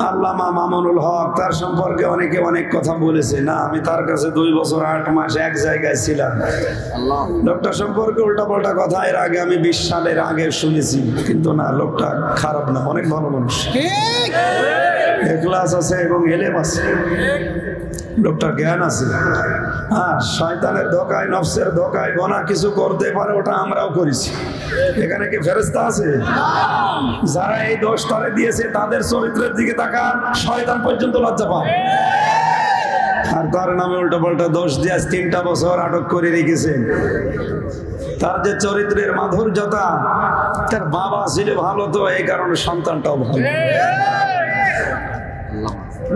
আল্লামা মামুনুল হক, তার সম্পর্কে অনেকে অনেক কথা বলেছে। না, আমি তার কাছে 2 বছর 8 মাস এক জায়গায় ছিলাম। লোকটা সম্পর্কে উল্টাপাল্টা কথা এর আগে আমি 20 সালের আগে শুনেছি, কিন্তু না, লোকটা খারাপ না, অনেক ভালো মানুষ, ইখলাস আছে এবং এলেম আছে, লোকটার জ্ঞান আছে। হ্যাঁ, শয়তানের ধোঁকায়, নফসের ধোঁকায় গোনা কিছু করতে পারে, ওটা আমরাও করেছি। এখানে কি ফেরেশতা আছে? যারা এই দোষ তারে দিয়েছে তাদের চরিত্রের দিকে তাকান, শয়তান পর্যন্ত লজ্জা পায়। আর তার নামে উল্টা পাল্টা দোষ দিয়ে 3টা বছর আটক করে রেখেছে। তার যে চরিত্রের মাধুর্যতা, তার বাবা ছিল ভালো, তো এই কারণে সন্তানটাও ভালো।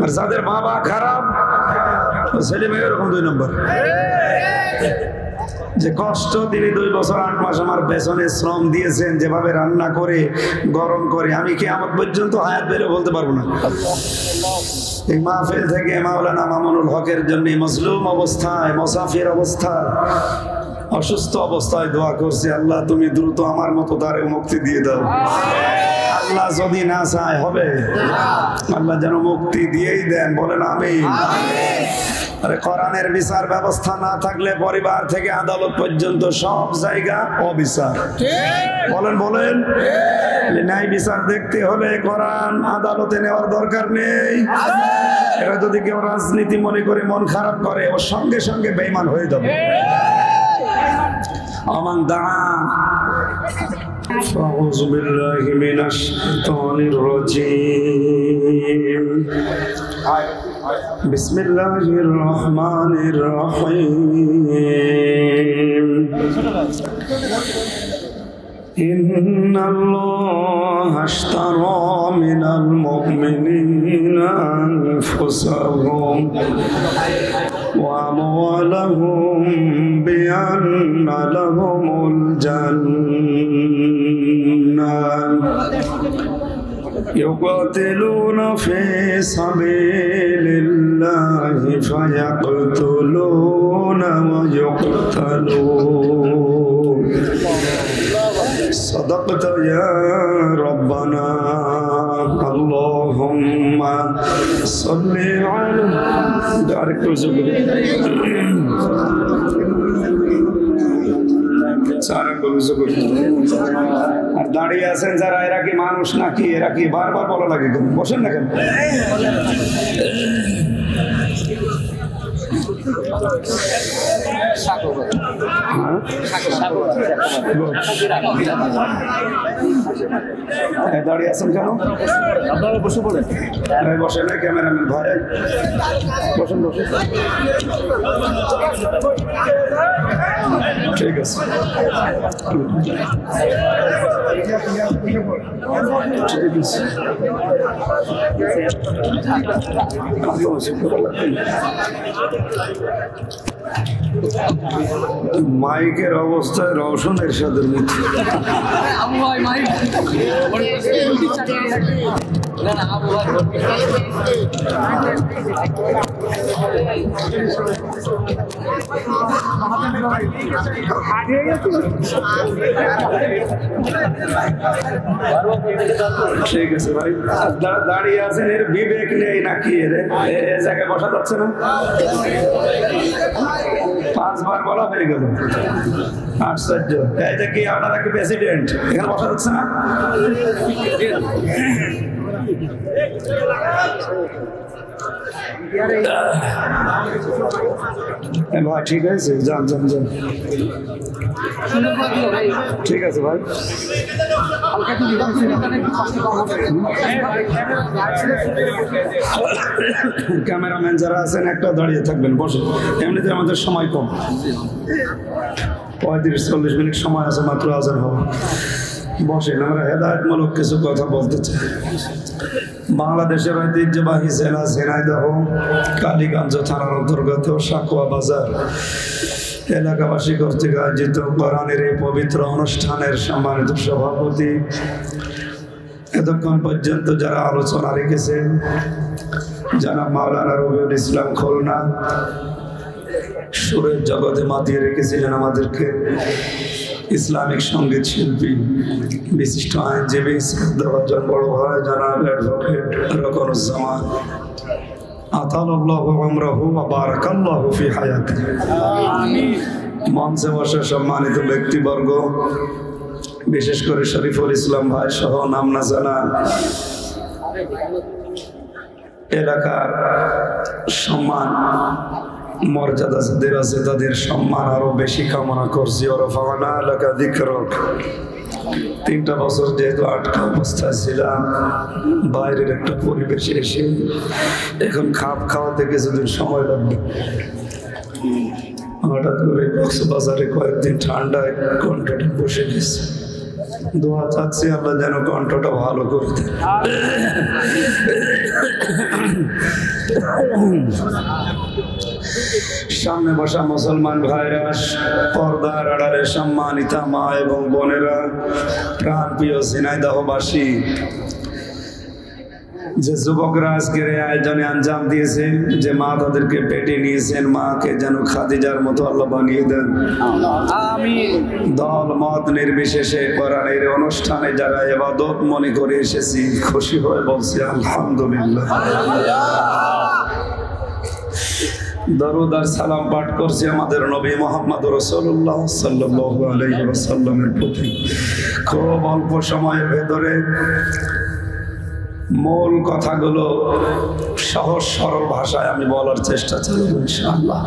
আর যাদের বাবা খারাপ, ছেলে মেয়ে এরকম 2 নম্বর। যে কষ্ট তিনি 2 বছর 8 মাস আমার পেছনে শ্রম দিয়েছেন, যেভাবে রান্না করে গরম করে, আমি কিয়ামত পর্যন্ত হায়াত বেরো বলতে পারবো না। এই মাহফিল থেকে মাওলানা মামুনুল হকের জন্য মজলুম অবস্থায়, মুসাফির অবস্থায়, অসুস্থ অবস্থায় দোয়া করছি, আল্লাহ তুমি দ্রুত আমার মতো তারে মুক্তি দিয়ে দাও। আল্লাহ যদি না চায় হবে, আল্লাহ যেন মুক্তি দিয়েই দেন, বলেন আমিন। আরে কোরআনের বিচার ব্যবস্থা না থাকলে পরিবার থেকে আদালত পর্যন্ত সব জায়গা অবিচার। বলেন বলেন, ন্যায় বিচার দেখতে হলে কোরআন আদালতে নেওয়ার দরকার নেই। এটা যদি কেউ রাজনীতি মনে করে মন খারাপ করে, ওর সঙ্গে সঙ্গে বেঈমান হয়ে যাবে। আমান দাআ আউযু বিল্লাহি মিনাশ শাইতানির রাজীম। বিসমিল্লাহির রহমানির রহিম। ইন্নাল্লাহা আশতারা মিনাল মুমিনিনা আনফুসাহুম ওয়া আমওয়ালাহুম বিআন্না লাহুমুল জান্নাহ ইউকাতিলুনা ফি সাবিলিল্লাহি ফায়াকতুলুনা ওয়া ইউকতালুন। সাদাকতা ইয়া রাব্বানা। আল্লাহুম্মা সাল্লি আলা। আরেকটু জোরে আর দাঁড়িয়ে আছেন যারা, এরা কি মানুষ নাকি? এরা কি বারবার বলা লাগে? বসেন না কেন? দাঁড়িয়ে আছেন কেন? আপনারা বসে পড়েন। বসে না, ক্যামেরাম্যান ভাই বসেন বসেন। ঠিক আছে, মাইকের অবস্থায় রওশনের সাথে ঠিক আছে ভাই, দাঁড়িয়ে আছেন, এর বিবেক নেই নাকি? এর জায়গায় বসা যাচ্ছে না? 5 বার বলা হয়ে গেল। আশ্চর্য। এটা কি আপনারা কি প্রেসিডেন্ট? এখানে বসা যাচ্ছে না? ভাই ঠিক আছে, যান যান যান। ঠিক আছে ভাই। ক্যামেরাম্যান যারা আছেন একটা দাঁড়িয়ে থাকবেন, বসে। এমনিতে আমাদের সময় কম, 35-40 মিনিট সময় আছে মাত্র আজান হওয়া। বসেন, আমরা হেদায়েতমূলক কিছু কথা বলতে চাই। বাংলাদেশের ঐতিহ্যবাহী জেলা ঝিনাইদহ কালীগঞ্জ থানার অন্তর্গত সাকুয়া বাজার এলাকাবাসী কর্তৃক আয়োজিত কোরআনের এই পবিত্র অনুষ্ঠানের সম্মানিত সভাপতি, এতক্ষণ পর্যন্ত যারা আলোচনা রেখেছেন, যারা মাওলানা রবিউল ইসলাম খুলনা, সুরের জগতে মাতিয়ে রেখেছিলেন আমাদেরকে। ইসলামিক সঙ্গীত শিল্পী, বিশিষ্ট আইনজীবী, শ্রদ্ধাভাজন বড় ভাই জনাব অ্যাডভোকেট রকনুজ্জামান, আতালাল্লাহু আমরাহু ওয়া বারাকাল্লাহু ফি হায়াতিহি। মঞ্চে বসে সম্মানিত ব্যক্তিবর্গ, বিশেষ করে শরীফুল ইসলাম ভাই সহ নাম না জানা এলাকার সম্মান মর্যাদা যাদের আছে তাদের সম্মান আরো বেশি কামনা করছি। ওরফানা এলাকা যিকরক। 3টা বছর যেহেতু আটকা অবস্থায় ছিলাম, বাইরের একটা পরিবেশে এসে এখন খাপ খাওয়াতে কিছুদিন সময় লাগবে। হঠাৎ করে কক্সবাজারে কয়েকদিন ঠান্ডায় কণ্ঠটা বসে গেছে। দোয়া চাচ্ছি আল্লাহ যেন কণ্ঠটা ভালো করে দেন। সামনে বসা মুসলমান ভাইরা, পর্দার আড়ালে সম্মানিতা মা এবং বোনেরা, প্রাণ প্রিয় ঝিনাইদহবাসী, যে যুবকরা আজকের এই আয়োজনে আঞ্জাম দিয়েছে, যে মা তাদেরকে পেটে নিয়েছেন, মাকে যেন খাদিজার মতো আল্লাহ বানিয়ে দেন। দল মত নির্বিশেষে কোরআনের অনুষ্ঠানে যারা ইবাদত মনে করে এসেছি, খুশি হয়ে বলছি আলহামদুলিল্লাহ। দরুদ আর সালাম পাঠ করছি আমাদের নবী মুহাম্মদ রাসূলুল্লাহ সাল্লাল্লাহু আলাইহি ওয়াসাল্লামের প্রতি। খুব অল্প সময়ের ভেতরে মূল কথাগুলো সহজ সরল ভাষায় আমি বলার চেষ্টা করব ইনশাআল্লাহ।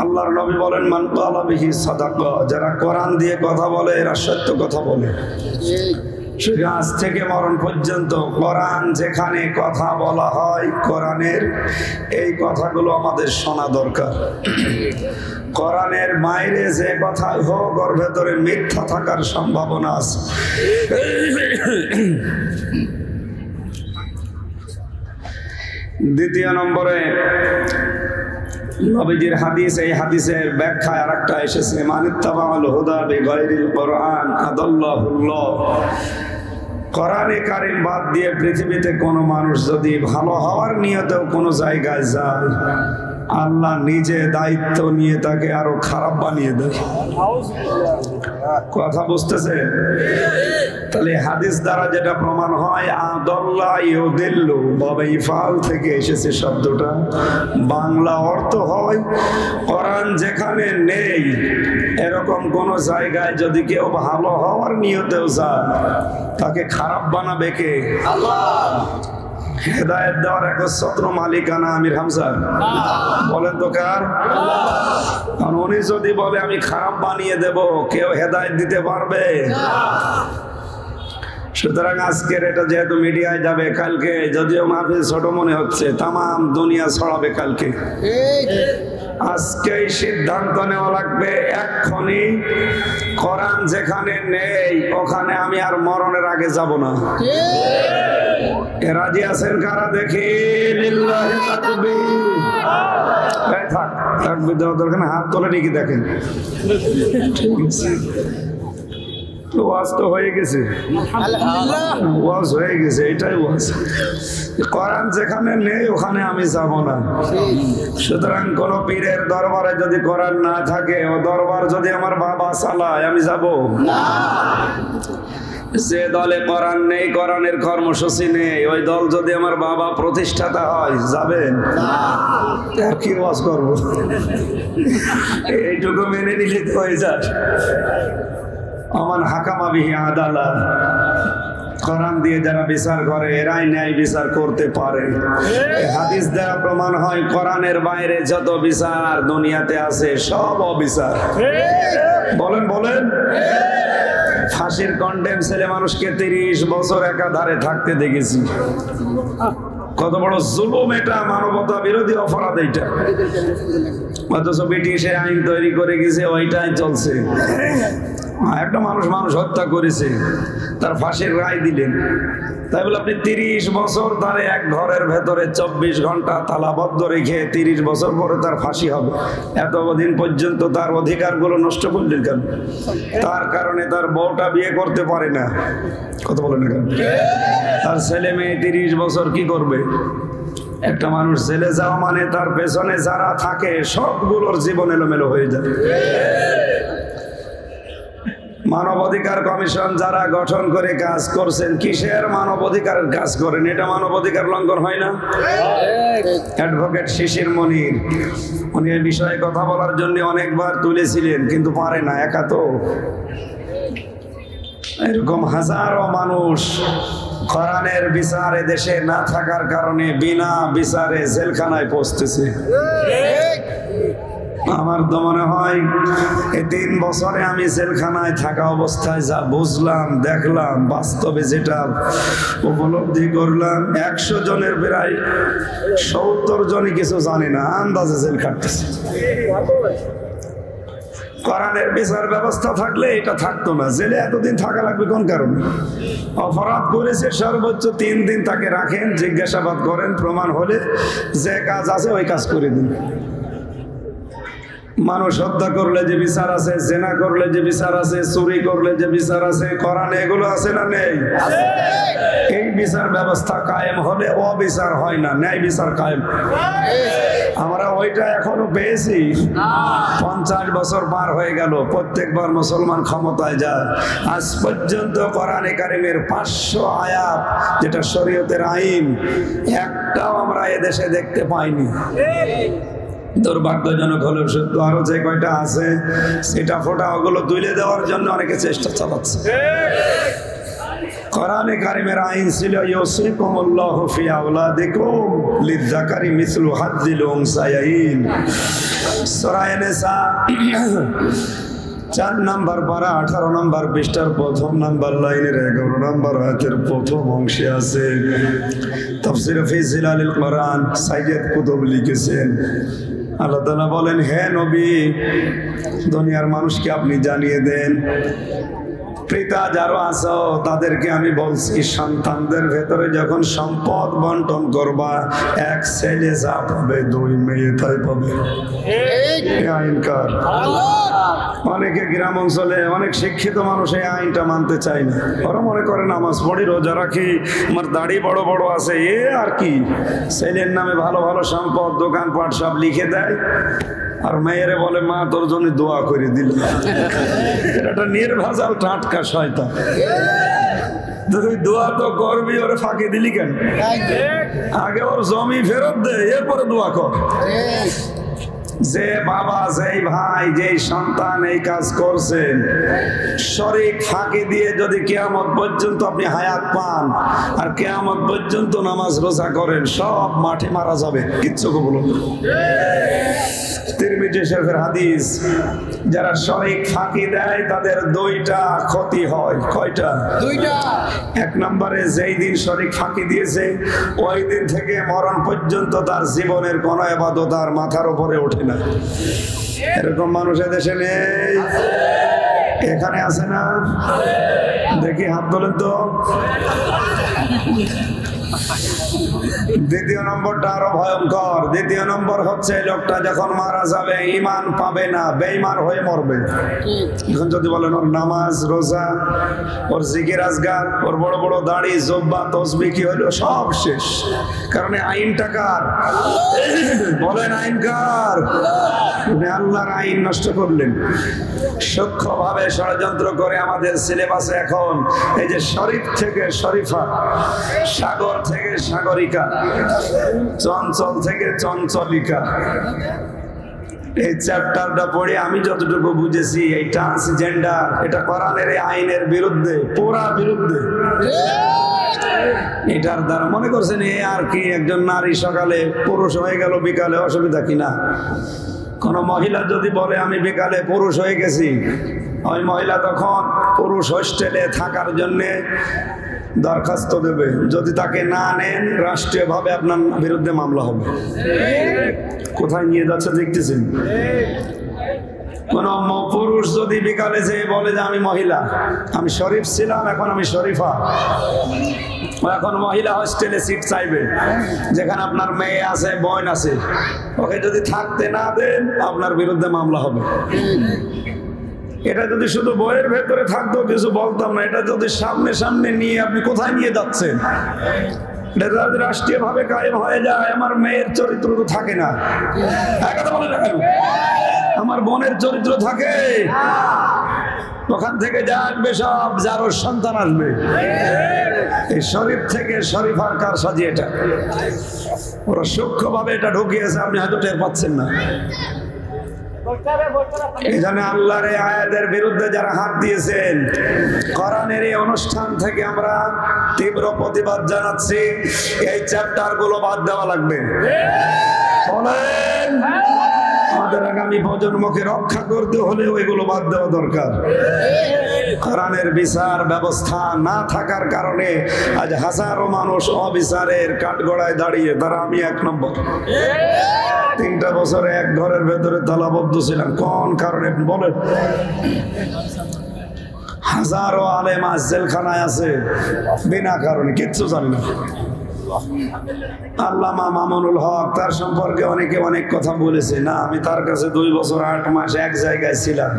আল্লাহর নবী বলেন, মান ক্বালা বিহি সাদাকা। যারা কোরআন দিয়ে কথা বলে এরা সত্য কথা বলে। আজ থেকে মরণ পর্যন্ত কোরআন যেখানে কথা বলা হয়, কোরআনের এই কথাগুলো আমাদের শোনা দরকার। কোরআনের বাইরে যে কথা হোক, ওর ভেতরে মিথ্যা থাকার সম্ভাবনা আছে। দ্বিতীয় নম্বরে নবীজির হাদিস, এই হাদিসের ব্যাখ্যায় আরেকটা এসেছে, মানিত্তাবাল হুদা বিগাইরিল কোরআন আদাল্লাহুল্লাহ। কোরআনে কারিম বাদ দিয়ে পৃথিবীতে কোনো মানুষ যদি ভালো হওয়ার নিয়তেও কোনো জায়গায় যায়, আল্লাহ নিজে দায়িত্ব নিয়ে তাকে আরো খারাপ বানিয়ে দেয়। কথা বুঝতেছে? তাহলে হাদিস দ্বারা যেটা প্রমাণ হয়, আদাল্লাহ ইউদিল্লু বাবে ইফাল থেকে এসেছে শব্দটা। বাংলা অর্থ হয়, কোরআন যেখানে নেই এরকম কোন জায়গায় যদি কেউ ভালো হওয়ার নিয়তেও যায়, তাকে খারাপ বানাবে কে? আল্লাহ। হেদায়েত দেওয়ার একচ্ছত্র মালিকানা আমির হামজা? বলেন তো কার? কারণ উনি যদি বলে আমি খারাপ বানিয়ে দেব, কেউ হেদায়েত দিতে পারবে? সুতরাং আজকের এটা যেহেতু মিডিয়ায় যাবে, কালকে যদিও মাহফিল ছোট মনে হচ্ছে, তামাম দুনিয়া ছড়াবে কালকে। আজকেই সিদ্ধান্ত নেওয়া লাগবে এক্ষুনি, কোরআন যেখানে নেই ওখানে আমি আর মরণের আগে যাব না। রাজি আছেন কারা? দেখি লিল্লাহি তাকবীর। এই থাক, তাকবীর দেওয়ার দরকার না, হাত তোলে ঠিকই দেখেন। ঠিক আছে, ওয়াজ তো হয়ে গেছে, ওয়াজ হয়ে গেছে, এটাই ওয়াজ। কোরআন যেখানে নেই ওখানে আমি যাব না। সুতরাং কোন পীরের দরবারে যদি কোরআন না থাকে, ও দরবার যদি আমার বাবা চালায়, আমি যাব না। যে দলে কোরআন নেই, কোরআনের কর্মসূচি নেই, ওই দল যদি আমার বাবা প্রতিষ্ঠাতা হয়, যাবেন? কি ওয়াজ করবো? এইটুকু মেনে নিলে তো হয়ে যায়। আমান হাকামা বিহি আদালা। কোরআন দিয়ে যারা বিচার করে এরাই ন্যায় বিচার করতে পারে। হাদিস দ্বারা প্রমাণ হয়, কোরআনের বাইরে যত বিচার দুনিয়াতে আছে সব অবিচার। বলেন বলেন। ফাঁসির কন্ডেম ছেলে মানুষকে 30 বছর একাধারে থাকতে দেখেছি। কত বড় জুলুম এটা, মানবতা বিরোধী অপরাধ এটা। অথচ ব্রিটিশে আইন তৈরি করে গেছে, ওইটাই চলছে। একটা মানুষ হত্যা করেছে, তার ফাঁসির রায় দিলেন। তাই বলে আপনি 30 বছর ধরে এক ঘরের ভেতরে 24 ঘন্টা তালাবদ্ধ রেখে 30 বছর পরে তার ফাঁসি হবে, এতদিন পর্যন্ত তার অধিকারগুলো নষ্ট করলেন কেন? তার কারণে তার বউটা বিয়ে করতে পারে না। কথা বলেন না কেন? তার ছেলে মেয়ে 30 বছর কি করবে? একটা মানুষ জেলে যাওয়া মানে তার পেছনে যারা থাকে সবগুলোর জীবন এলোমেলো হয়ে যায়। মানবাধিকার কমিশন যারা গঠন করে কাজ করছেন, কিসের মানবাধিকারের কাজ করেন? এটা মানবাধিকার লঙ্ঘন হয় না? অ্যাডভোকেট শিশির মনির উনি এই বিষয়ে কথা বলার জন্য অনেকবার তুলেছিলেন, কিন্তু পারে না, একা তো। এরকম হাজারো মানুষ কোরআনের বিচারে দেশে না থাকার কারণে বিনা বিচারে জেলখানায় পৌঁছতেছে। আমার তো মনে হয় এই 3 বছরে আমি জেলখানায় থাকা অবস্থায় যা বুঝলাম, দেখলাম, বাস্তবে যেটা উপলব্ধি করলাম, 100 জনের প্রায় 70 জনই কিছু জানে না, আন্দাজে জেল খাটতেছে। কোরআনের বিচার ব্যবস্থা থাকলে এটা থাকতো না। জেলে এতদিন থাকা লাগবে কোন কারণে? অপরাধ করেছে, সর্বোচ্চ 3 দিন তাকে রাখেন, জিজ্ঞাসাবাদ করেন, প্রমাণ হলে যে কাজ আছে ওই কাজ করে দিন। মানুষ হত্যা করলে যে বিচার আছে, জেনা করলে যে বিচার আছে, চুরি করলে যে বিচার আছে, কোরআনে এগুলো আছে না নেই? এই বিচার ব্যবস্থা কায়েম হলে অবিচার হয় না, ন্যায় বিচার কায়েম। আমরা ওইটা এখনো পেয়েছি। 50 বছর পার হয়ে গেল, প্রত্যেকবার মুসলমান ক্ষমতায় যায়, আজ পর্যন্ত কোরআনে কারিমের 500 আয়াত যেটা শরীয়তের আইন, একটাও আমরা এদেশে দেখতে পাইনি। দুর্ভাগ্যজনক হলেও সত্য, আরো যে কয়টা আছে সেটা ফোটা ওগুলো তুলে দেওয়ার জন্য অনেকে চেষ্টা চালাচ্ছে। কোরআনে কারিমের আইন ছিল ইউসিকুমুল্লাহু ফি আওলাদিকুম লিযযাকারি মিসলু হাজ্জিল উনসায়াইন। সূরা নিসা 4 নম্বর পারা 18 নম্বর পৃষ্ঠার 1ম নম্বর লাইনের 11 নম্বর আয়াতের 1ম অংশে আছে। তাফসীর ফি জিলালিল কোরআন সাইয়্যিদ কুতুব লিখেছেন, আল্লাহ তাআলা বলেন, হে নবী, দুনিয়ার মানুষকে আপনি জানিয়ে দেন, পিতা যারা আছো তাদেরকে আমি বলছি, সন্তানদের ভেতরে যখন সম্পদ বন্টন করবা, 1 ছেলে যা পাবে 2 মেয়ে তাই পাবে। আইনকার অনেকে গ্রাম অঞ্চলে অনেক শিক্ষিত মানুষ এই আইনটা মানতে চায় না। ওরা মনে করে নামাজ পড়ি, রোজা রাখি, আমার দাড়ি বড় বড় আছে, এ আর কি, ছেলের নামে ভালো ভালো সম্পদ, দোকানপাট সব লিখে দেয়, আর মেয়েরে বলে মা তোর জন্য দোয়া করে দিল। এটা নির্ভেজাল টাটকা শয়তান। তুই দোয়া তো করবি, ওরে ফাঁকি দিলি কেন? আগে ওর জমি ফেরত দে, এরপরে দোয়া কর। যে বাবা, যেই ভাই, যেই সন্তান এই কাজ করছেন, শরীক ফাঁকি দিয়ে যদি কিয়ামত পর্যন্ত আপনি হায়াত পান আর কিয়ামত পর্যন্ত নামাজ রোজা করেন, সব মাঠে মারা যাবে, কিচ্ছু কবুল হবে না। তিরমিজি শরীফের হাদিস, যারা শরীক ফাঁকি দেয় তাদের 2টা ক্ষতি হয়। কয়টা? 2টা। 1 নম্বরে, যেই দিন শরীক ফাঁকি দিয়েছে ওই দিন থেকে মরণ পর্যন্ত তার জীবনের কোনো ইবাদত আর মাথার উপরে ওঠে না। এরকম মানুষ এদেশে নেই? এখানে আছে না? দেখি হাত তোলেন তো। দ্বিতীয় নম্বরটা আরো ভয়ঙ্কর। দ্বিতীয় নম্বর হচ্ছে, লোকটা যখন মারা যাবে ঈমান পাবে না, বেঈমান হয়ে মরবে। এখন যদি বলেন ওর নামাজ রোজা, ওর জিকির আজগার, ওর বড় বড় দাড়ি, জব্বা, তসবিহ কি হলো, সব শেষ। কারণ আইনটা কার? বলেন আইন কার? আল্লাহর আইন নষ্ট করলেন। সূক্ষ্মভাবে ষড়যন্ত্র করে আমাদের সিলেবাসে এখন এই যে শরীফ থেকে শরীফা, সাগর থেকে সাগরিকা, চঞ্চল থেকে চঞ্চলিকা, এই চ্যাপ্টারটা পড়ে আমি যতটুকু বুঝেছি, এই ট্রান্সজেন্ডার, এটা কোরআনের আইনের বিরুদ্ধে, পুরা বিরুদ্ধে। এটার দ্বারা মনে করছেন এ আর কি, একজন নারী সকালে পুরুষ হয়ে গেল, বিকালে অসুবিধা কিনা? কোন মহিলা যদি বলে আমি বিকালে পুরুষ হয়ে গেছি, ওই মহিলা তখন পুরুষ হোস্টেলে থাকার জন্য দরখাস্ত দেবে। যদি তাকে না নেন, রাষ্ট্রীয়ভাবে আপনার বিরুদ্ধে মামলা হবে। কোথায় নিয়ে যাচ্ছে দেখতেছেন? কোন পুরুষ যদি বিকালে যেয়ে বলে যে আমি মহিলা, আমি শরীফ ছিলাম, এখন আমি শরীফা, এখন মহিলা হোস্টেলে সিট চাইবে, যেখানে আপনার মেয়ে আছে, বোন আছে, ওকে যদি থাকতে না দেন আপনার বিরুদ্ধে মামলা হবে। এটা যদি শুধু বইয়ের ভেতরে থাকতো কিছু বলতাম না, এটা যদি সামনে সামনে নিয়ে আপনি কোথায় নিয়ে যাচ্ছেন? রাষ্ট্রীয় ভাবে কায়েম হয়ে যায়, আমার মেয়ের চরিত্র তো থাকে না। কথা বলে না কেন? আমার বোনের চরিত্র থাকে, ওখান থেকে যা আসবে সব যার সন্তান আসবে। এই শরীফ থেকে শরীফার কার সাজি এটা? ওরা সূক্ষ্ম ভাবে এটা ঢুকিয়েছে, আপনি হয়তো টের পাচ্ছেন না। এখানে আল্লাহর এই আয়াতের বিরুদ্ধে যারা হাত দিয়েছেন, কোরআনের এই অনুষ্ঠান থেকে আমরা তীব্র প্রতিবাদ জানাচ্ছি। এই চ্যাপ্টার গুলো বাদ দেওয়া লাগবে। বলেন, আমাদের আগামী প্রজন্মকে রক্ষা করতে হলে ওইগুলো বাদ দেওয়া দরকার। কোরআনের বিচার ব্যবস্থা না থাকার কারণে আজ হাজারো মানুষ অবিচারের কাঠগড়ায় দাঁড়িয়ে, তারা আমি 1 নম্বর। 3টা বছরে এক ঘরের ভেতরে তালাবদ্ধ ছিলাম। কোন কারণে বলেন? হাজারো আলেম আজ জেলখানায় আছে বিনা কারণে, কিচ্ছু জানি না। আল্লামা মামুনুল হক, তার সম্পর্কে অনেকে অনেক কথা বলেছে। না, আমি তার কাছে 2 বছর 8 মাস এক জায়গায় ছিলাম।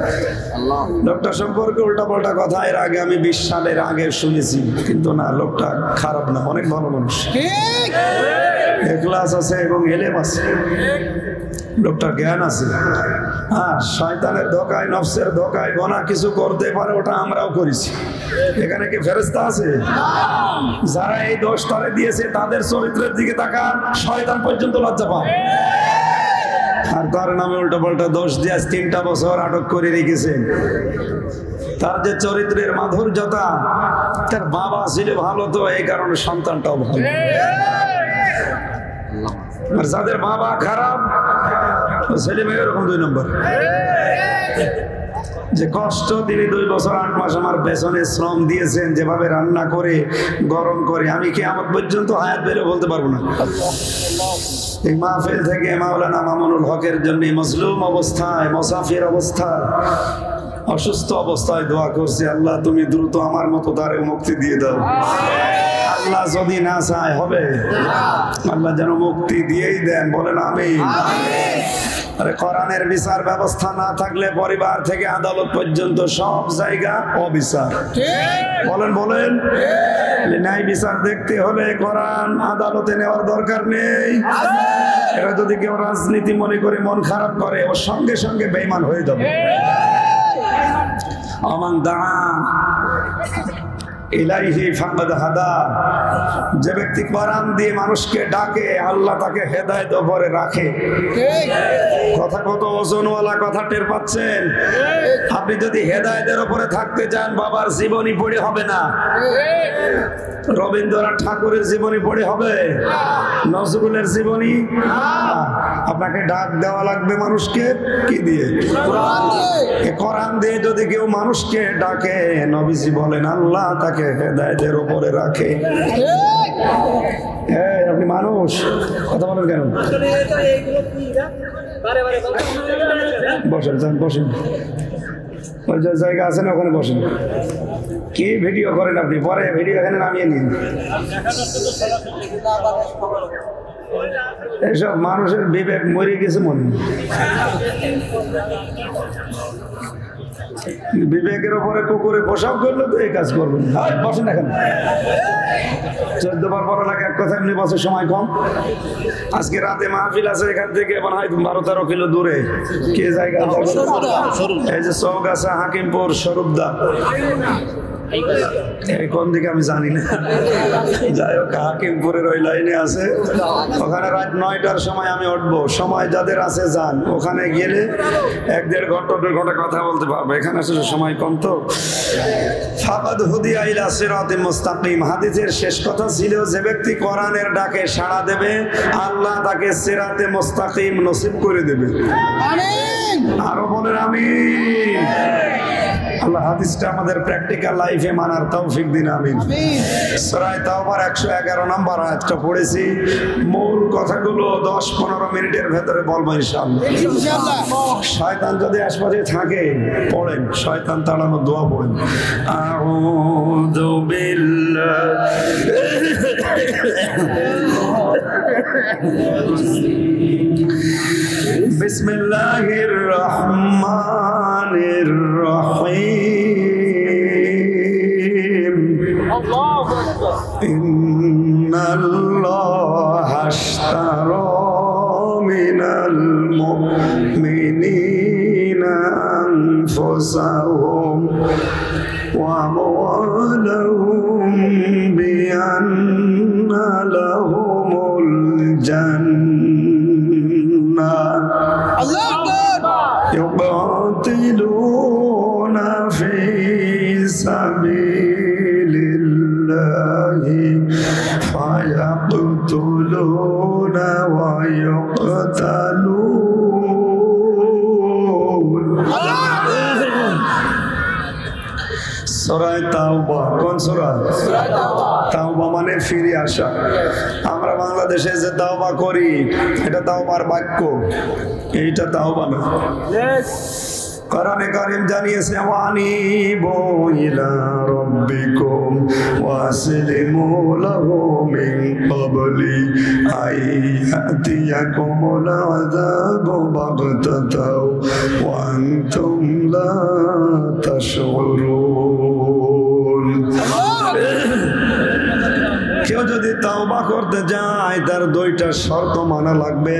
লোকটা সম্পর্কে উল্টাপাল্টা কথা এর আগে আমি 20 সালের আগে শুনেছি, কিন্তু না, লোকটা খারাপ না, অনেক ভালো মানুষ, ইখলাস আছে এবং এলেম আছে, লোকটার জ্ঞান আছে। হ্যাঁ, শয়তানের ধোঁকায়, নফসের ধোঁকায় গোনা কিছু করতে পারে, ওটা আমরাও করেছি। এখানে কি ফেরেশতা আছে? যারা এই দোষ তারে দিয়েছে তাদের চরিত্রের দিকে তাকান, শয়তান পর্যন্ত লজ্জা পায়। আর তার নামে উল্টাপাল্টা দোষ দিয়ে 3টা বছর আটক করে রেখেছেন। তার যে চরিত্রের মাধুর্যতা, তার বাবা ছিল ভালো, তো এই কারণে সন্তানটাও ভালো। আর যাদের বাবা খারাপ, ছেলে মেয়ে এরকম 2 নম্বর। যে কষ্ট তিনি 2 বছর 8 মাস আমার পেছনে শ্রম দিয়েছেন, যেভাবে রান্না করে গরম করে, আমি কিয়ামত পর্যন্ত হায়াত বেরো বলতে পারবো না। এই মাহফিল থেকে মাওলানা মামুনুল হকের জন্য মজলুম অবস্থায়, মুসাফির অবস্থায়, অসুস্থ অবস্থায় দোয়া করছি, আল্লাহ তুমি দ্রুত আমার মতো তারে মুক্তি দিয়ে দাও। আল্লাহ যদি না চায় হবে, আল্লাহ যেন মুক্তি দিয়েই দেন। বলেন আমিন। আরে কোরআনের বিচার ব্যবস্থা না থাকলে পরিবার থেকে আদালত পর্যন্ত সব জায়গা অবিচার। বলেন বলেন, ন্যায় বিচার দেখতে হলে কোরআন আদালতে নেওয়ার দরকার নেই। এরা যদি কেউ রাজনীতি মনে করে মন খারাপ করে, ওর সঙ্গে সঙ্গে বেঈমান হয়ে যাবে। আমান দা ইলাইহি ফাকাদ হাদা, যে ব্যক্তি কোরআন দিয়ে মানুষকে ডাকে, আল্লাহ তাকে হেদায়েত উপরে রাখে। কথা কত ওজনওয়ালা কথা, টের পাচ্ছেন? আপনি যদি হেদায়েতের উপরে থাকতে চান, বাবার জীবনী পড়ে হবে না, রবীন্দ্রনাথ ঠাকুরের জীবনী পড়ে হবে, নজরুলের জীবনী। আপনাকে ডাক দেওয়া লাগবে মানুষকে কি দিয়ে? কোরআন দিয়ে যদি কেউ মানুষকে ডাকে, নবীজি বলেন আল্লাহ তাকে হেদায়েতের উপরে রাখে। আপনি মানুষ, কথা বলেন কেন? বসেন, বসেন, ওই যে জায়গা আছে না, ওখানে বসেন। কি ভিডিও করেন আপনি? পরে ভিডিও এখানে নামিয়ে নিন। এসব মানুষের বিবেক মরে গেছে মনে। বিবেকের উপরে কুকুরে পোশাক করলে তো এই কাজ করবেন। বসেন এখন। 14 বার পড়া লাগে এক কথা, এমনি বছর সময় কম। আজকে রাতে মাহফিল আছে, এখান থেকে মনে হয় 12-13 কিলো দূরে। কে জায়গা? এই যে চৌগাছা, হাকিমপুর, স্বরূপদা, কোন দিকে আমি জানি না। যাই হোক, হাকিমপুরের ওই লাইনে আছে। ওখানে রাত 9টার সময় আমি উঠবো। সময় যাদের আছে যান, ওখানে গেলে 1-1.5 ঘন্টা 2 ঘন্টা কথা বলতে পারবো। এখানে আসলে সময় কম তো। ফাকাদ হুদিয়া ইলা সিরাতিন মুস্তাকিম, হাদিসের শেষ কথা ছিল, যে ব্যক্তি কোরআনের ডাকে সাড়া দেবে, আল্লাহ তাকে সিরাতে মুস্তাকিম নসিব করে দেবে। আমিন। আরো বলেন আমিন। আল্লাহ হাদিসটা আমাদের প্র্যাকটিক্যাল লাইফে মানার তৌফিক দিন, আমিন। সূরা তাওবার 111 নম্বর আয়াতটা পড়েছি। মূল কথাগুলো 10-15 মিনিটের ভেতরে বলবো ইনশাআল্লাহ। শয়তান যদি আশপাশে থাকে, পড়েন, শয়তান তাড়ানোর দোয়া পড়েন। আউযু বিল্লাহ বিসমিল্লাহির রহমানির রহিম। ইন্না ইন্নাল্লাহা আশতারা মিনাল মুমিনিনা আনফুসাহুম ওয়া আমওয়ালাহুম বিআন্না লাহুমুল জান্নাহ আল্লাহু আকবার ইউকাতিলুনা ফি সাবিলিল্লাহি ফায়াকতুলুনা ওয়া ইউকতালুন সূরা তাওবা কোন সূরা তাওবা মানে ফিরে আসা আমরা বাংলাদেশে যে তাওবা করি এটা তাওবার বাক্য এইটা তাওবা না কোরআনে কারীম জানিয়েছে ওয়ানিবু ইলা রাব্বিকুম ওয়াসলিমু লাহু মিন ক্বাবলি আইয়াতিয়াকুমুল আযাবু বাগতাতাও ওয়া আনতুম লা তাশউরুন কেউ যদি তাওবা করতে যায় তার দুইটা শর্ত মানা লাগবে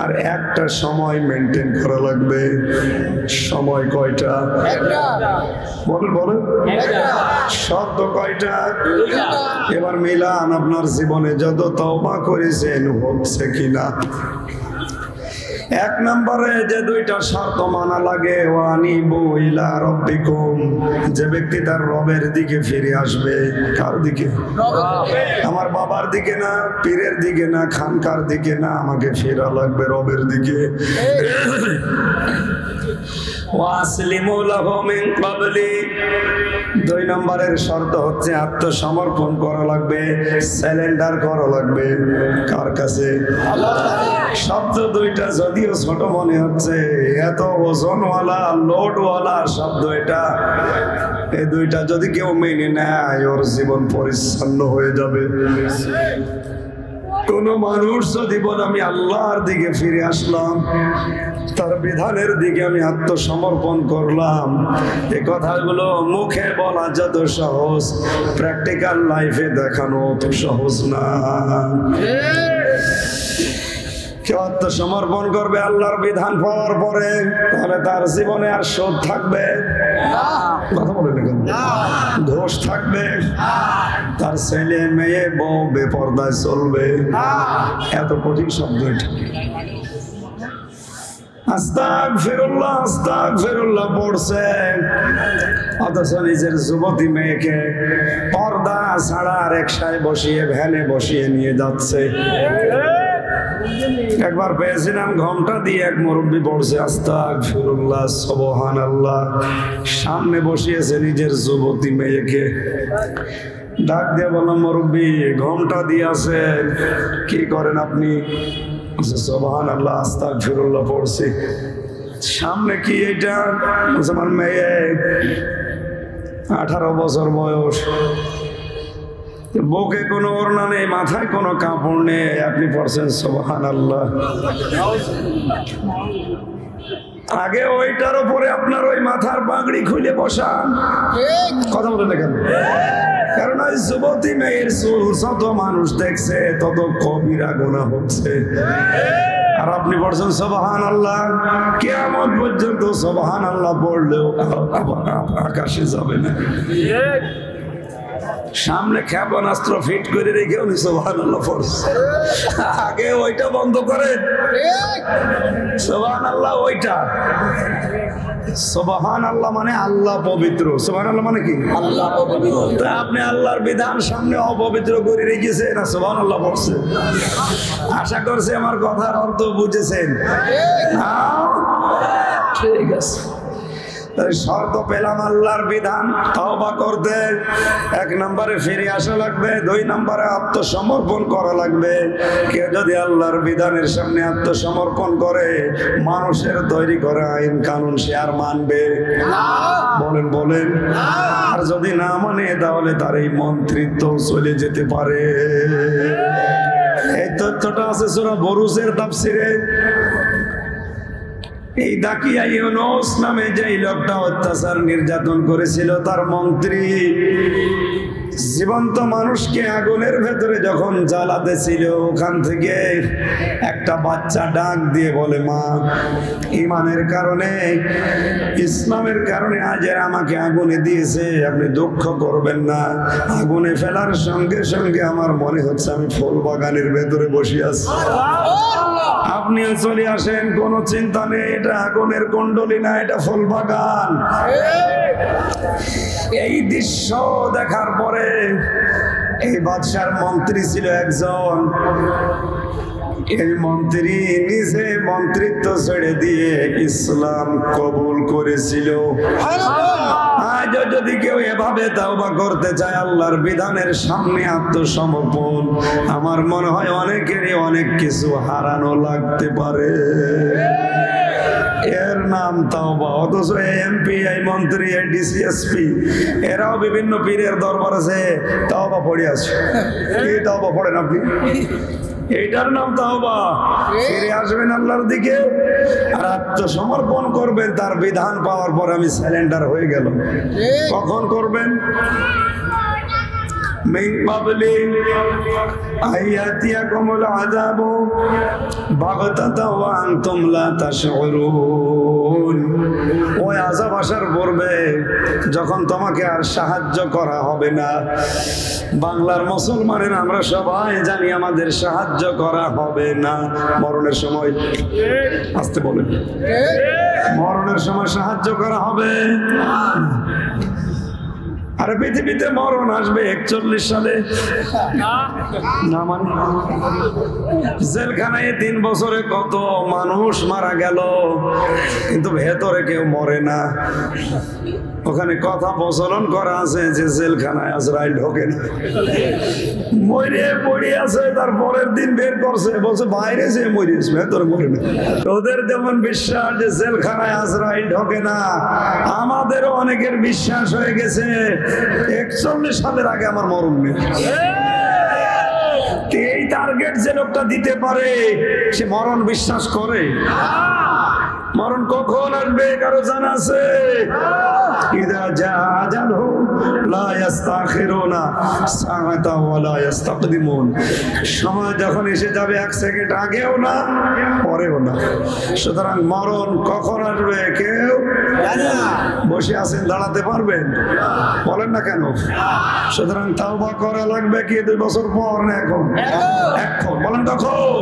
আর একটা সময় মেনটেন করা লাগবে সময় কয়টা বলেন বলেন শর্ত কয়টা এবার মিলান আপনার জীবনে যত তাওবা করেছেন হচ্ছে কিনা এক নম্বরে যে দুইটা শর্ত মানা লাগে ওয়ানিবু ইলা রাব্বিকুম যে ব্যক্তি তার রবের দিকে ফিরে আসবে কার দিকে আমার বাবার দিকে না পীরের দিকে না খানকার দিকে না আমাকে ফেরা লাগবে রবের দিকে ওয়াসলিমু লাহু মিন ক্বাবলি দুই নম্বরের শর্ত হচ্ছে আত্মসমর্পণ করা লাগবে সারেন্ডার করা লাগবে কার কাছে শব্দ দুইটা যদিও ছোট মনে হচ্ছে এত ওজনওয়ালা লোডওয়ালা শব্দ এটা এই দুইটা যদি কেউ মেনে নেয় ওর জীবন পরিচ্ছন্ন হয়ে যাবে কোন মানুষ যদি বলে আমি আল্লাহর দিকে ফিরে আসলাম তার বিধানের দিকে আমি আত্মসমর্পণ করলাম এই কথাগুলো মুখে বলা যত সহজ প্র্যাকটিক্যাল লাইফে দেখানো অত সহজ না কেউ আত্মসমর্পণ করবে আল্লাহর বিধান পাওয়ার পরে তাহলে তার জীবনে আর শোধ থাকবে কথা বলে ঘোষ থাকবে তার ছেলে মেয়ে বউ বেপরদায় চলবে এত কঠিন শব্দ এটা আস্তাগফিরুল্লাহ আস্তাগফিরুল্লাহ পড়ছে অথচ নিজের যুবতী মেয়েকে পর্দা ছাড়া রিকশায় বসিয়ে ভ্যানে বসিয়ে নিয়ে যাচ্ছে একবার পেয়েছিলাম ঘন্টা দিয়ে এক মুরব্বী পড়ছে আস্তাগফিরুল্লাহ সুবহানাল্লাহ সুবহানাল্লাহ সামনে বসিয়েছে নিজের যুবতী মেয়েকে ডাক দিয়ে বললাম মুরব্বী ঘন্টা দিয়ে আছেন কি করেন আপনি সুবহানাল্লাহ আস্তাগফিরুল্লাহ পড়ছি সামনে কি এটা আমার মেয়ে 18 বছর বয়স বুকে কোনো ওড়না নেই মাথায় কোনো কাপড় নেই আপনি পড়ছেন সুবহানাল্লাহ আগে ওইটার উপরে আপনার ওই মাথার পাগড়ি খুলে বসান কথা বলে দেখেন কারণ ওই যুবতী মেয়ের চুল যত মানুষ দেখছে তত কবিরা গুনাহ হচ্ছে আর আপনি পড়ছেন সুবহানাল্লাহ কিয়ামত পর্যন্ত সুবহানাল্লাহ পড়লেও আকাশে যাবে না সামনে ক্ষেপণাস্ত্র ফিট করে রেখে উনি সুবহানাল্লাহ পড়ছে আগে ওইটা বন্ধ করেন সুবহানাল্লাহ ওইটা সুবহানাল্লাহ মানে আল্লাহ পবিত্র সুবহানাল্লাহ মানে কি আল্লাহ পবিত্র তা আপনি আল্লাহর বিধান সামনে অপবিত্র করে রেখেছেন না সুবহানাল্লাহ পড়ছে আশা করছি আমার কথার অর্থ বুঝেছেন ঠিক আছে শর্ত পেলাম আল্লাহর বিধান তওবা করতে এক নম্বরে ফিরে আসা লাগবে দুই নম্বরে আত্মসমর্পণ করা লাগবে কেউ যদি আল্লাহর বিধানের সামনে আত্মসমর্পণ করে মানুষের তৈরি করা আইন কানুন সে আর মানবে না বলেন বলেন আর যদি না মানে তাহলে তার এই মন্ত্রিত্ব চলে যেতে পারে এই তথ্যটা আছে সূরা বুরুজের তাফসীরে এই দাকিয়া ইউনূস নামে যে লোকটা অত্যাচার নির্যাতন করেছিল তার মন্ত্রী জীবন্ত মানুষকে আগুনের ভেতরে যখন জ্বালাতেছিল, ওখান থেকে একটা বাচ্চা ডাক দিয়ে বলে, মা, ঈমানের কারণে, ইসলামের কারণে আজ আমাকে আগুনে দিয়েছে, আপনি দুঃখ করবেন না। আগুনে ফেলার সঙ্গে সঙ্গে আমার মনে হচ্ছে আমি ফুল বাগানের ভেতরে বসে আছি, আপনিও চলে আসেন, কোনো চিন্তা নেই, এটা আগুনের কুণ্ডলী না, এটা ফুল বাগান। এই দৃশ্য দেখার পরে এই বাদশার মন্ত্রী ছিল একজন, এই মন্ত্রী নিজে মন্ত্রিত্ব ছেড়ে দিয়ে ইসলাম কবুল করেছিল। আজ যদি কেউ এভাবে তাওবা করতে চায়, আল্লাহর বিধানের সামনে আত্মসমর্পণ, আমার মনে হয় অনেকেরই অনেক কিছু হারানো লাগতে পারে। এর নাম তাওবা। অথচ এমপি, এই মন্ত্রী, এই ডিসিএসপি, এরাও বিভিন্ন পীরের দরবার আছে, তাওবা পড়ে আছে। কি তাওবা পড়েন আপনি? এইটার নাম তাওবা। ফিরে আসবেন আল্লাহর দিকে আর আত্মসমর্পণ করবেন, তার বিধান পাওয়ার পর আমি সারেন্ডার হয়ে গেল। কখন করবেন? من قبل أن يأتيكم العذاب بغتة وأنتم لا تشعرون। ওই আযাব আসার পূর্বে, যখন তোমাকে আর সাহায্য করা হবে না। বাংলার মুসলমানের আমরা সবাই জানি আমাদের সাহায্য করা হবে না। মরণের সময়, আসতে বলেন, মরণের সময় সাহায্য করা হবে। আরে পৃথিবীতে মরণ আসবে 41 সালে না, মানে জেলখানায় 3 বছরে কত মানুষ মারা গেল, কিন্তু ভেতরে কেউ মরে না। ওখানে কথা প্রচলন করা আছে যে জেলখানায় আজরাইল ঢোকে না, মরে পড়ে আছে, তার পরের দিন বের করছে, বলছে বাইরে যে মরিস, ভেতরে মরে না। ওদের যেমন বিশ্বাস যে জেলখানায় আজরাইল ঢোকে না, আমাদেরও অনেকের বিশ্বাস হয়ে গেছে 41 সালের আগে আমার মরণ নেই। এই টার্গেট যে লোকটা দিতে পারে, সে মরণ বিশ্বাস করে। মরণ কখন আসবে কারো জানা আছে? ইদা জা আজালহুম লা ইস্তাখিরুনা সাআতা ওয়া লা ইস্তাকদিমুন। সময় যখন এসে যাবে 1 সেকেন্ড আগেও না, পরেও না। সুতরাং মরণ কখন আসবে কেউ জানে না। বসে আছেন, দাঁড়াতে পারবেন? বলেন না কেন? সুতরাং তাওবা করা লাগবে কি 2 বছর পর না এখন? এখন বলেন কখন?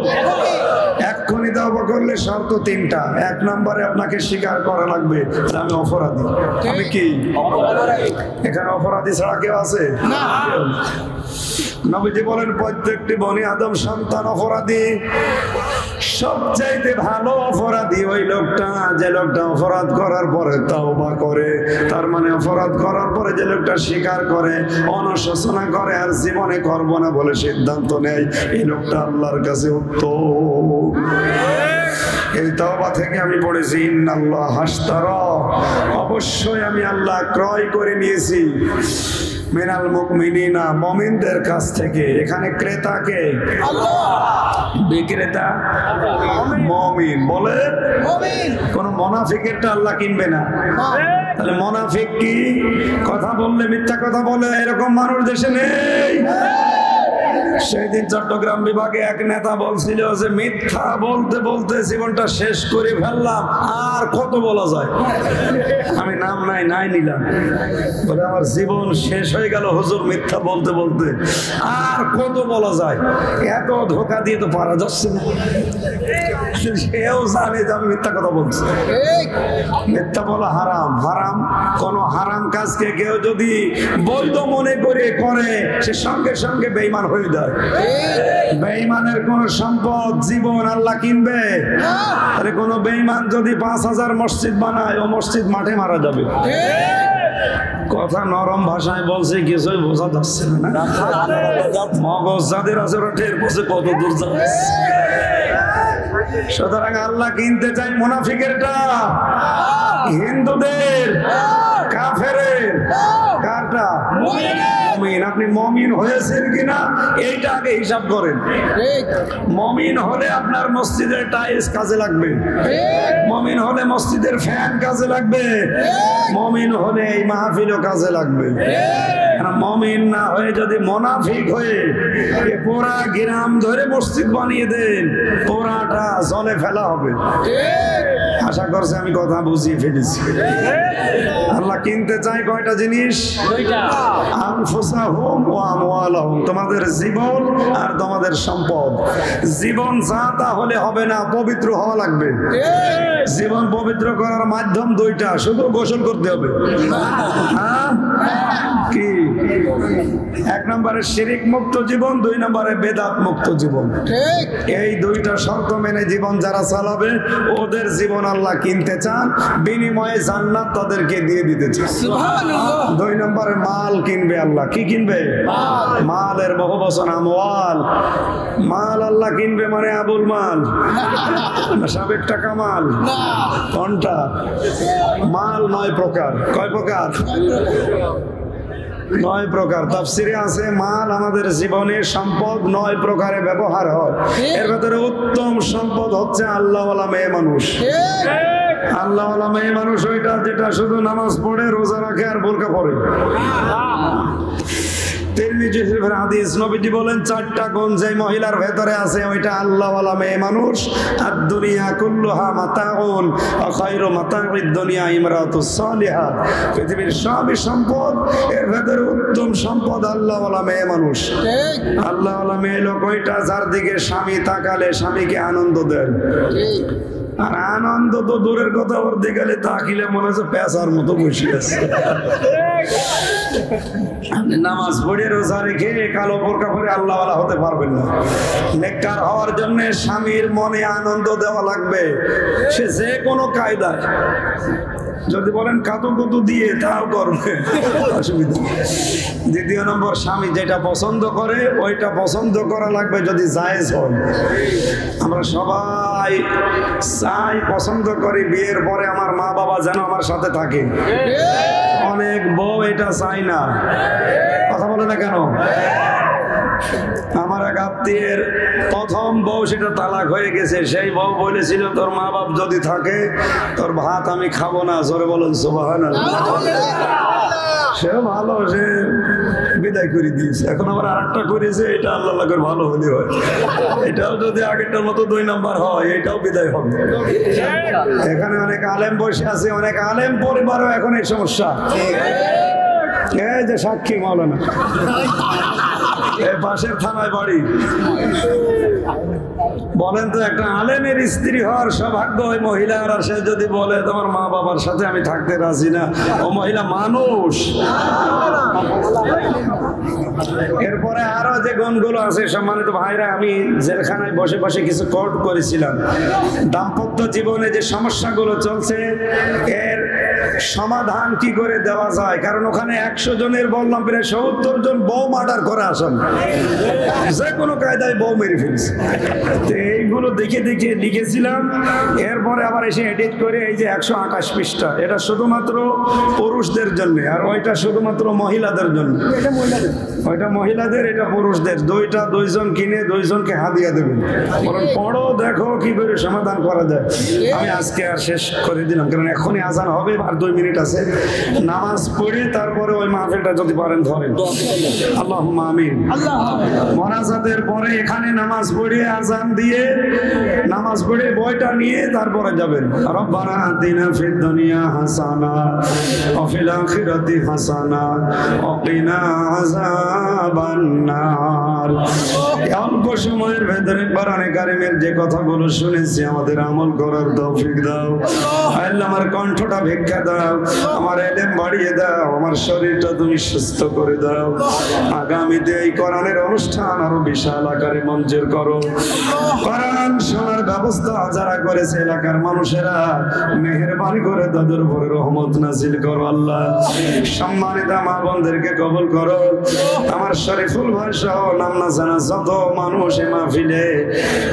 এক্ষুনি তাওবা করলে শর্ত 3টা। 1 নম্বরে আপনাকে স্বীকার করা লাগবে আমি অপরাধী। আমি কি এখানে অপরাধী ছাড়া কেউ আছে না? নবীজি বলেন প্রত্যেকটি বনি আদম সন্তান অপরাধী। সবচাইতে ভালো অপরাধী ওই লোকটা যে লোকটা অপরাধ করার পরে তাওবা করে। তার মানে অপরাধ করার পরে যে লোকটা স্বীকার করে, অনুশোচনা করে, আর জীবনে করব না বলে সিদ্ধান্ত নেয়, এই লোকটা আল্লাহর কাছে উত্তম। এই তাওবা থেকে আমি পড়েছি ইন্নাল্লাহ হাশতারা, অবশ্যই আমি আল্লাহ ক্রয় করে নিয়েছি মিনাল মুমিনিনা, মুমিনদের কাছ থেকে। এখানে ক্রেতাকে আল্লাহ, বিক্রেতা মুমিন। বলে কোন মুনাফিকেরটা আল্লাহ কিনবে না। তাহলে মুনাফিক কি? কথা বললে মিথ্যা কথা বলে, এরকম মানুষ দেশে নেই। সেই দিন চট্টগ্রাম বিভাগে এক নেতা বলছিল যে মিথ্যা বলতে বলতে জীবনটা শেষ করে ফেললাম, আর কত বলা যায়। আমি নাম নাই নিলাম, বলে আমার জীবন শেষ হয়ে গেল হুজুর মিথ্যা বলতে বলতে, আর কত বলা যায়। এত ধোঁকা দিয়ে তো পারা যাচ্ছে না। সেও জানে যে আমি মিথ্যা কথা বলছি। মিথ্যা বলা হারাম। হারাম, কোন হারাম কাজকে কেউ যদি বৈধ মনে করে করে, সে সঙ্গে সঙ্গে বেঈমান হয়ে যায়। বেঈমানের কোন সম্পদ, জীবন আল্লাহ কিনবে? আরে কোন বেঈমান যদি 5000 মসজিদ বানায়, ও মসজিদ মাঠে মারা যাবে। কথা নরম ভাষায় বলছে, কিছুই বোঝা যাচ্ছে না। মগজ যাদের আছে ওরা টের বসে কত দূর যাচ্ছে। সুতরাং আল্লাহ কিনতে চাই মুনাফিকেরটা, হিন্দুদের, কাফেরের, কারটা? মুমিন। আপনি মুমিন হয়েছেন কিনা এইটা আগে হিসাব করেন। মুমিন হলে আপনার মসজিদের টাইলস কাজে লাগবে, মুমিন হলে মসজিদের ফ্যান কাজে লাগবে, মুমিন হলে এই মাহফিলও কাজে লাগবে। কেন মুমিন না হয়ে যদি মুনাফিক হয়ে এ পুরা গ্রাম ধরে মসজিদ বানিয়ে দেন, পুরাটা জলে ফেলা হবে। আশা করছি আমি কথা বুঝিয়ে ফেলেছি। আল্লাহ কিনতে চাই কয়টা জিনিস? আনফুসাহুম ওয়া আমওয়ালাহুম, তোমাদের জীবন আর তোমাদের সম্পদ। জীবন যা তা হলে হবে না, পবিত্র হওয়া লাগবে। জীবন পবিত্র করার মাধ্যম দুইটা, শুধু গোসল করতে হবে। হ্যাঁ কি? এক নম্বরে শিরিক মুক্ত জীবন, দুই নম্বরে বেদাত মুক্ত জীবন। এই দুইটা শর্ত মেনে জীবন যারা চালাবে ওদের জীবন আল্লাহ কিনতে চান, বিনিময়ে জান্নাত তাদেরকে দিয়ে দিতে চান। দুই নম্বরে মাল কিনবে আল্লাহ। কি কিনবে? মালের বহু বচন আমওয়াল। মাল আল্লাহ কিনবে মানে আবুল মাল, সাবেক টাকা মাল। কোনটা? মাল 9 প্রকার। কয় প্রকার? 9 প্রকার। তাফসিরে আছে মাল আমাদের জীবনের সম্পদ 9 প্রকারে ব্যবহার হয়। এর ভেতরে উত্তম সম্পদ হচ্ছে আল্লাহওয়ালা মেয়ে মানুষ। আল্লাহওয়ালা মেয়ে মানুষ ওইটা যেটা শুধু নামাজ পড়ে, রোজা রাখে আর বোরকা পরে। তিরমিজি শরীফের হাদিস, নবীজি বলেন 4টা গুণ যে মহিলার ভেতরে আছে ওইটা আল্লাহওয়ালা মেয়ে মানুষ। আদ দুনিয়া কুল্লুহা মাতাউন ওয়া খায়রু মাতাউদ দুনিয়া ইমরাতুস সালিহা। পৃথিবীর সবই সম্পদ, এর ভেতরে উত্তম সম্পদ আল্লাহওয়ালা মেয়ে মানুষ। আল্লাহওয়ালা মেয়ে লোক ওইটা যার দিকে স্বামী তাকালে স্বামীকে আনন্দ দেয়। আর আনন্দ তো দূরের কথা, ওর দিকে তাকিলে মনে হচ্ছে পেঁচার মতো বসে আছে। আপনি নামাজ পড়ে রোজা রেখে কালো বোরকা পরে আল্লাহওয়ালা হতে পারবেন না। নেককার হওয়ার জন্য স্বামীর মনে আনন্দ দেওয়া লাগবে, সে যে কোনো কায়দায়। যদি বলেন কাতুকুতু দিয়ে তাও করবে, অসুবিধা। দ্বিতীয় নম্বর, স্বামী যেটা পছন্দ করে ওইটা পছন্দ করা লাগবে যদি জায়েজ হয়। আমরা সবাই চাই, পছন্দ করি বিয়ের পরে আমার মা বাবা যেন আমার সাথে থাকে। অনেক বউ এটা চাই না, কথা বলে না কেন? আমার এক আত্মীয়ের প্রথম বউ, সেটা তালাক হয়ে গেছে। সেই বউ বলেছিল তোর মা বাপ যদি থাকে তোর ভাত আমি খাবো না। জোরে বলেন সুবহানাল্লাহ। সে ভালো, সে বিদায় করে দিয়েছে। এখন আবার আরেকটা করেছে, এটা আল্লাহ করে ভালো হলে হয়। এটাও যদি আগেরটার মতো 2 নাম্বার হয়, এটাও বিদায় হবে। এখানে অনেক আলেম বসে আছে, অনেক আলেম পরিবারও এখন এই সমস্যা। এই যে সাক্ষী মাওলানা, পাশের থানায় বাড়ি। বলেন তো, একটা আলেমের স্ত্রী হওয়ার সৌভাগ্য ওই মহিলার। আর সে যদি বলে তোমার মা বাবার সাথে আমি থাকতে রাজি না, ও মহিলা মানুষ। এরপরে আরো যে গুণগুলো আছে, সম্মানিত ভাইরা, আমি জেলখানায় বসে বসে কিছু কোট করেছিলাম। দাম্পত্য জীবনে যে সমস্যাগুলো চলছে এর সমাধান কি করে দেওয়া যায়। কারণ ওখানে 100 জনের বললাম প্রায় 70 জন বউ মার্ডার করে আসেন, যে কোনো কায়দায় বউ মেরে ফেলছে। তো এইগুলো দেখে দেখে লিখেছিলাম। এরপরে আবার এসে এডিট করে এই যে 128 পৃষ্ঠা, এটা শুধুমাত্র পুরুষদের জন্য, আর ওইটা শুধুমাত্র মহিলাদের জন্য। ওইটা মহিলাদের, এটা পুরুষদের। দুইটা 2 জন কিনে 2 জনকে হাদিয়া দেবেন। বলেন পড়ো, দেখো কি করে সমাধান করা যায়। আমি আজকে আর শেষ করে দিলাম, কারণ এখনই আজান হবে, আর 2 মিনিট আছে। নামাজ পড়ে তারপরে ওই মাহফিলটা যদি পারেন ধরেন। আল্লাহুম্মা আমিন। মোনাজাতের পরে এখানে নামাজ পড়ে আজান দিয়ে নামাজ পড়ে বইটা নিয়ে তারপরে যাবেন। রব্বানা আতিনা ফিদ দুনিয়া হাসানা ওয়া ফিল আখিরাতি হাসানা ওয়া কিনা আযাবান নার। অল্প সময়ের ভেতরে কোরআনে কারিমের যে কথাগুলো শুনেছি আমাদের আমল করার তৌফিক দাও। আল্লাহ আমার কণ্ঠটা ভিক্ষা দাও, আমার ইলম বাড়িয়ে দাও, আমার শরীরটা তুমি সুস্থ করে দাও। আগামীতে এই কোরআনের অনুষ্ঠান আরো বিশাল আকারে মঞ্চের করো। কোরআন শোনার ব্যবস্থা যারা করেছে এলাকার মানুষেরা, মেহেরবানি করে তাদের উপরে রহমত নাজিল করো। আল্লাহ সম্মানিত মা বোনদেরকে কবুল করো। আমার শরীফুল ভাই সহ নাম না জানা যত মানুষ এ মাহফিলে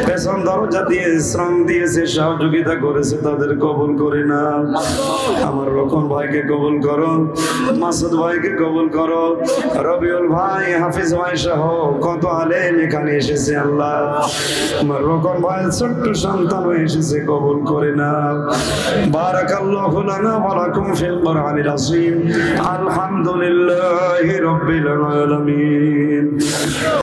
পেছন দরজা দিয়ে শ্রম দিয়েছে, সহযোগিতা করেছে, তাদের কবুল করে নাও। আমার রকম ভাইকে কবুল করো, মাসুদ ভাইকে কবুল করো, রবিউল ভাই, হাফিজ ভাই সহ কত আলেম এখানে এসেছে আল্লাহ, আমার রকম ভাই ছোট্ট সন্তান এসেছে, কবুল করে নাও। বারাকাল্লাহু লানা ওয়া লাকুম ফিল কুরআনিল আযীম। আলহামদুলিল্লাহি রাব্বিল আলামিন।